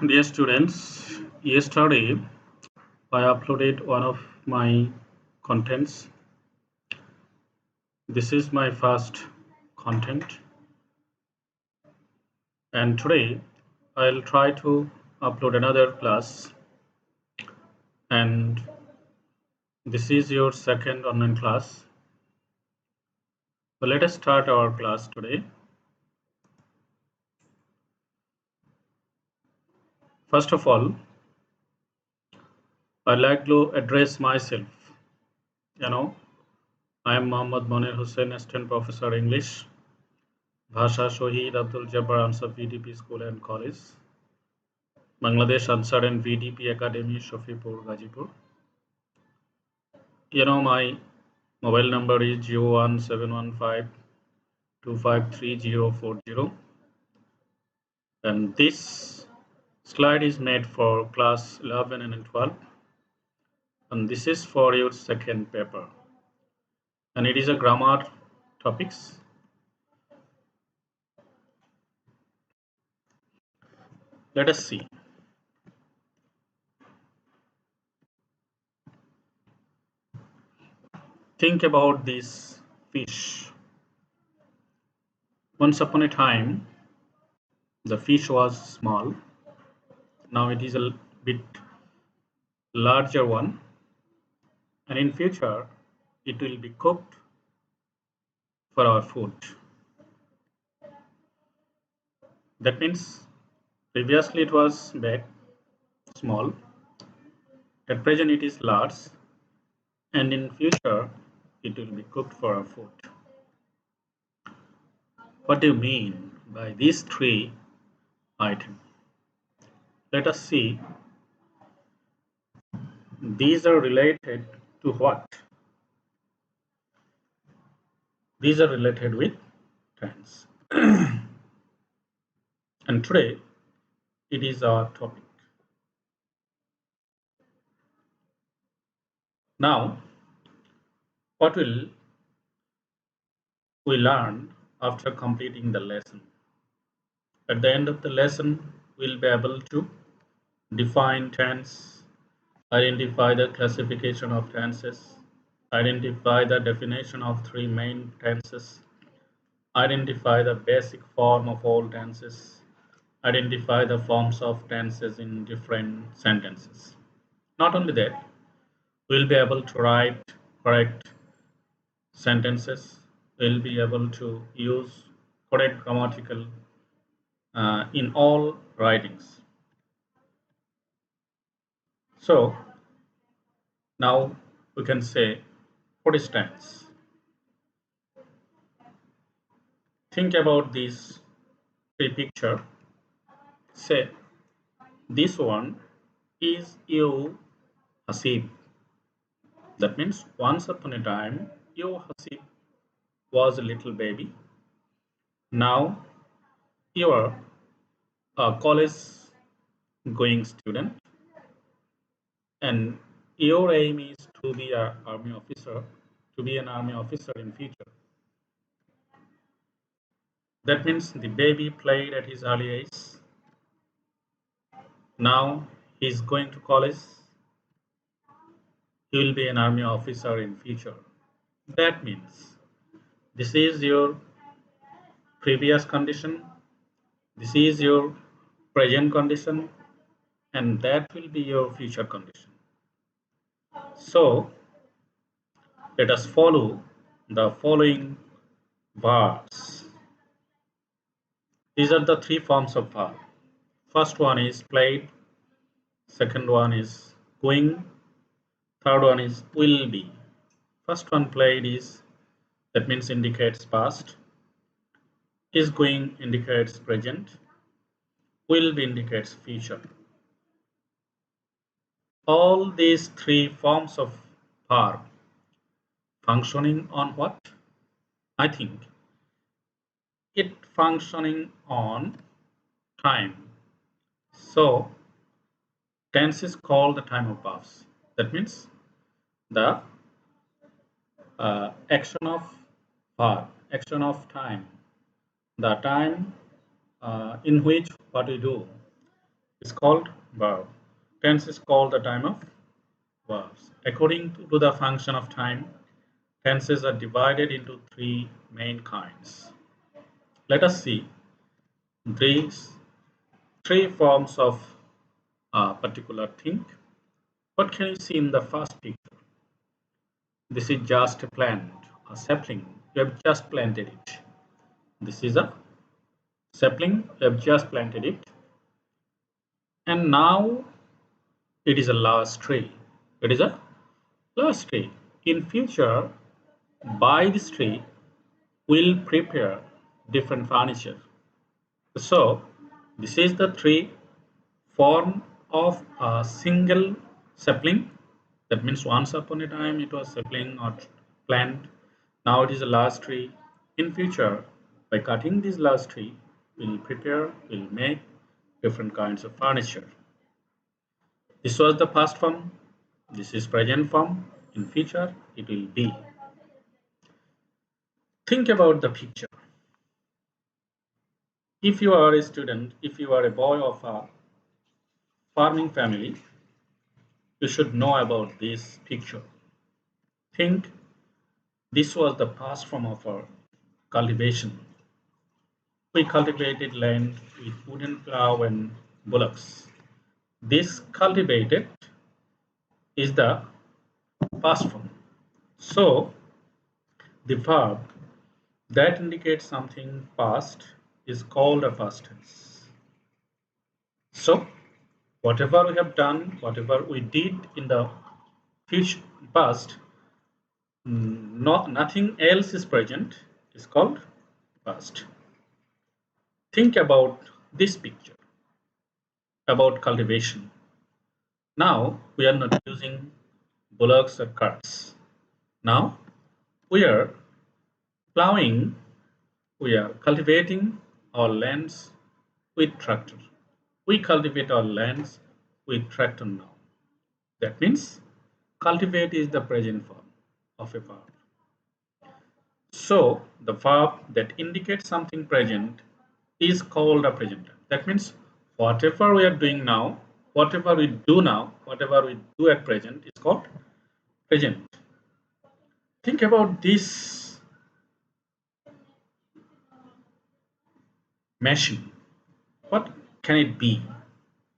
Dear students, yesterday I uploaded one of my contents. This is my first content, and today I'll try to upload another class. And this is your second online class. So let us start our class today. First of all, I'd like to address myself. You know, I am Mohammad Monir Hussain, Assistant Professor English, Bhasha Shohid Abdul Jabbar Ansar VDP School and College, Bangladesh Ansar and VDP Academy, Shafipur, Gazipur. My mobile number is 01715253040, and this slide is made for class 11 and 12, and this is for your second paper, and it is a grammar topics. Let us see. Think about this fish. Once upon a time, the fish was small. Now it is a bit larger one, and in future it will be cooked for our food. That means previously it was big, small. At present it is large, and in future it will be cooked for our food. What do you mean by these three items? Let us see. These are related to what? These are related with tense. And today it is our topic. Now, what will we learn after completing the lesson? At the end of the lesson, we'll be able to define tense, identify the classification of tenses, identify the definition of three main tenses, identify the basic form of all tenses, identify the forms of tenses in different sentences. Not only that, we'll be able to write correct sentences, we'll be able to use correct grammatical in all writings. So now we can say, for instance, think about this three picture. Say this one is you Hasib. That means once upon a time you Hasib was a little baby. Now you are a college going student, and your aim is to be an army officer, to be an army officer in future. That means the baby played at his early age. Now he's going to college. He will be an army officer in future. That means this is your previous condition, this is your present condition, and that will be your future condition. So let us follow the following verbs. These are the three forms of verb. First one is played, second one is going, third one is will be. First one played is, that means indicates past, is going indicates present, will be indicates future. All these three forms of verb functioning on what? I think it functioning on time. So tense is called the time of verbs. That means the action of verb, action of time, the time in which what we do, is called verb. Tense is called the time of verbs. According to the function of time, tenses are divided into three main kinds. Let us see these three forms of a particular thing. What can you see in the first picture? This is just a plant, a sapling. You have just planted it. This is a sapling. You have just planted it. And now it is a large tree. It is a large tree. In future, by this tree, we'll prepare different furniture. So, this is the three form of a single sapling. That means once upon a time it was sapling or plant. Now it is a large tree. In future, by cutting this large tree, we'll make different kinds of furniture. This was the past form. This is present form. In future, it will be. Think about the picture. If you are a student, if you are a boy of a farming family, you should know about this picture. Think this was the past form of our cultivation. We cultivated land with wooden plow and bullocks. This cultivated is the past form. So the verb that indicates something past is called a past tense. So whatever we have done, whatever we did in the future past, nothing else is present, is called past. Think about this picture about cultivation. Now we are not using bullocks or carts. Now we are plowing, we are cultivating our lands with tractor. We cultivate our lands with tractor now. That means cultivate is the present form of a verb. So the verb that indicates something present is called a present tense. That means whatever we are doing now, whatever we do now, whatever we do at present is called present. Think about this machine. What can it be?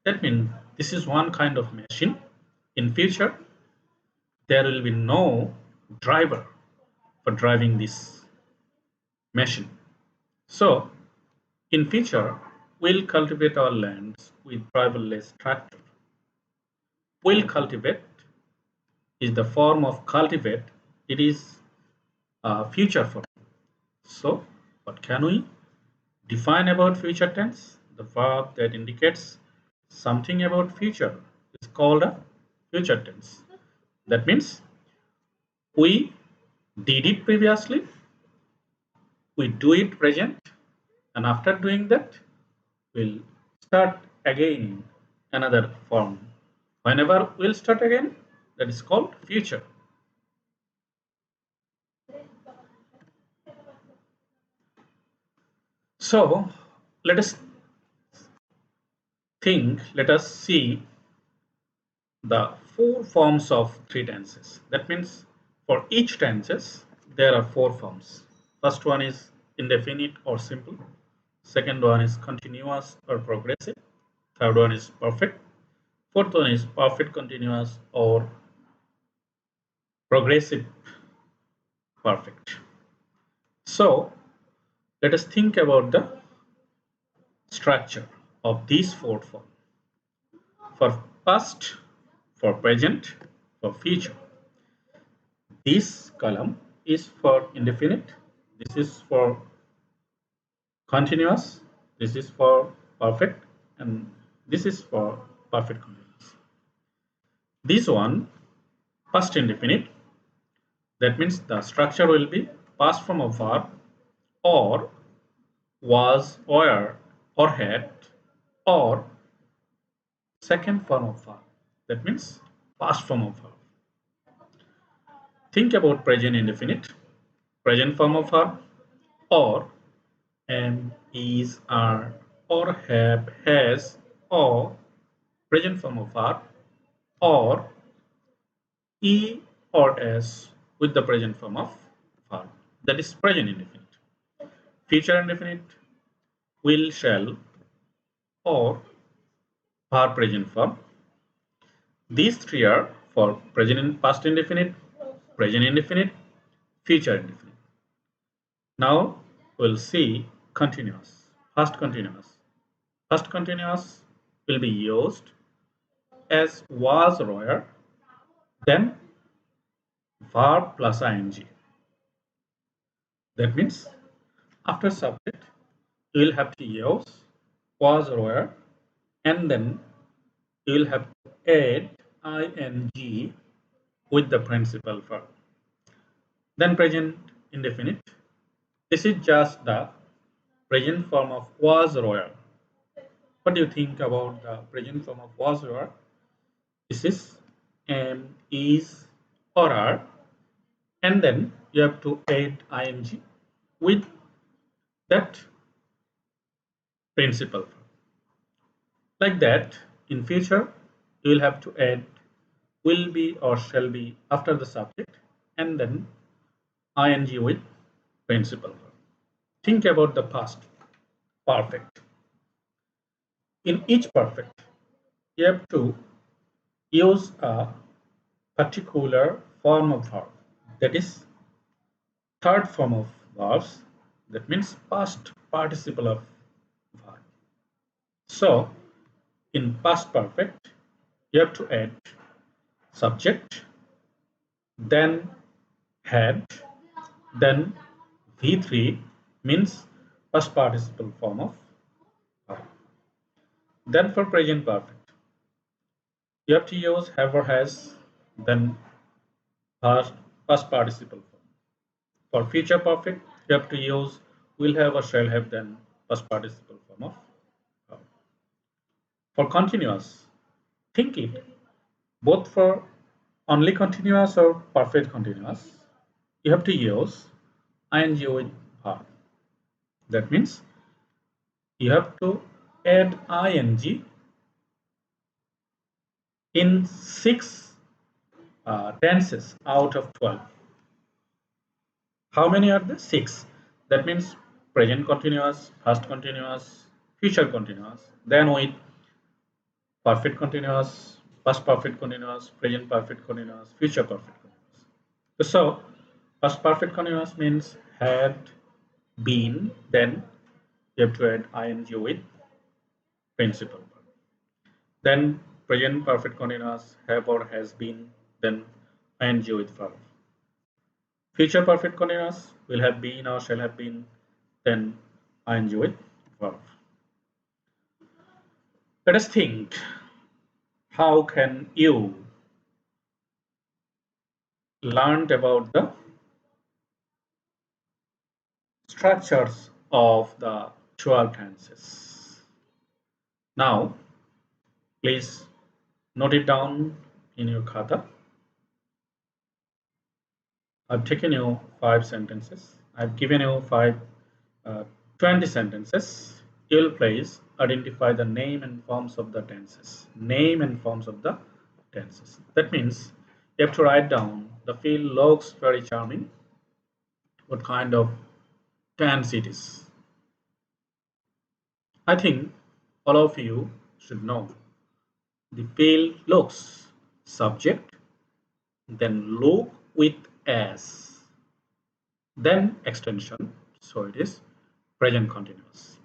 That means this is one kind of machine. In future, there will be no driver for driving this machine. So in future, we'll cultivate our lands with driverless tractor. Will cultivate is the form of cultivate. It is a future form. So what can we define about future tense? The verb that indicates something about future is called a future tense. That means we did it previously, we do it present, and after doing that, we'll start again another form. Whenever we'll start again, that is called future. So let us let us see the four forms of three tenses. That means for each tenses, there are four forms. First one is indefinite or simple. Second one is continuous or progressive. Third one is perfect. Fourth one is perfect continuous or progressive perfect. So let us think about the structure of these four forms. For past, for present, for future. This column is for indefinite, this is for continuous, this is for perfect, and this is for perfect continuous. This one, past indefinite, that means the structure will be past form of verb or was, were, or had, or second form of verb. That means past form of verb. Think about present indefinite, present form of verb, or am, is, are, or have, has, or present form of verb, or E or S with the present form of verb. That is present indefinite. Future indefinite, will, shall, or verb present form. These three are for present and past indefinite, present indefinite, future indefinite. Now we'll see continuous, past continuous. Past continuous will be used as was, were, then verb plus ing. That means after subject, you will have to use was, were, and then you will have to add ing with the principal verb. Then present indefinite. This is just the present form of was, were. What do you think about the present form of was, were? This is am, is, or are, and then you have to add ing with that principal verb. Like that, in future, you will have to add will be or shall be after the subject, and then ing with principal verb. Think about the past perfect. In each perfect, you have to use a particular form of verb, that is third form of verbs, that means past participle of verb. So in past perfect, you have to add subject, then had, then V3 means past participle form of verb. Then for present perfect, you have to use have or has, then past participle form. For future perfect, you have to use will have or shall have, then past participle form of verb. For continuous, think it both for only continuous or perfect continuous. You have to use ing with verb. That means you have to add ing in 6 tenses out of 12. How many are there? 6. That means present continuous, past continuous, future continuous, then with perfect continuous, past perfect continuous, present perfect continuous, future perfect continuous. So, past perfect continuous means had, been, then you have to add ing with principal verb. Then present perfect continuous, have or has been, then ing with verb. Future perfect continuous will have been or shall have been, then ing with verb. Let us think, how can you learn about the structures of the 12 tenses? Now, please note it down in your khata. I've taken you 5 sentences. I've given you 20 sentences. You'll please identify the name and forms of the tenses. Name and forms of the tenses. That means you have to write down the field looks very charming. What kind of tense it is? I think all of you should know. The field looks, subject, then look with as, then extension, so it is present continuous.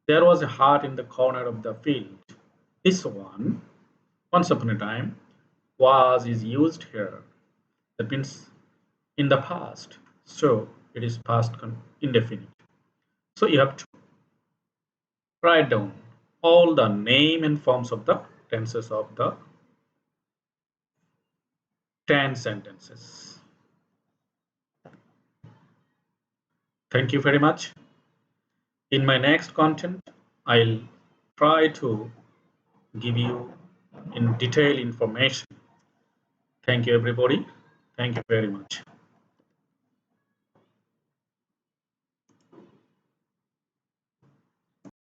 There was a heart in the corner of the field. This one, once upon a time, was is used here. That means in the past, so it is past indefinite. So you have to write down all the name and forms of the tenses of the 10 sentences. Thank you very much. In my next content, I'll try to give you in detail information. Thank you, everybody. Thank you very much.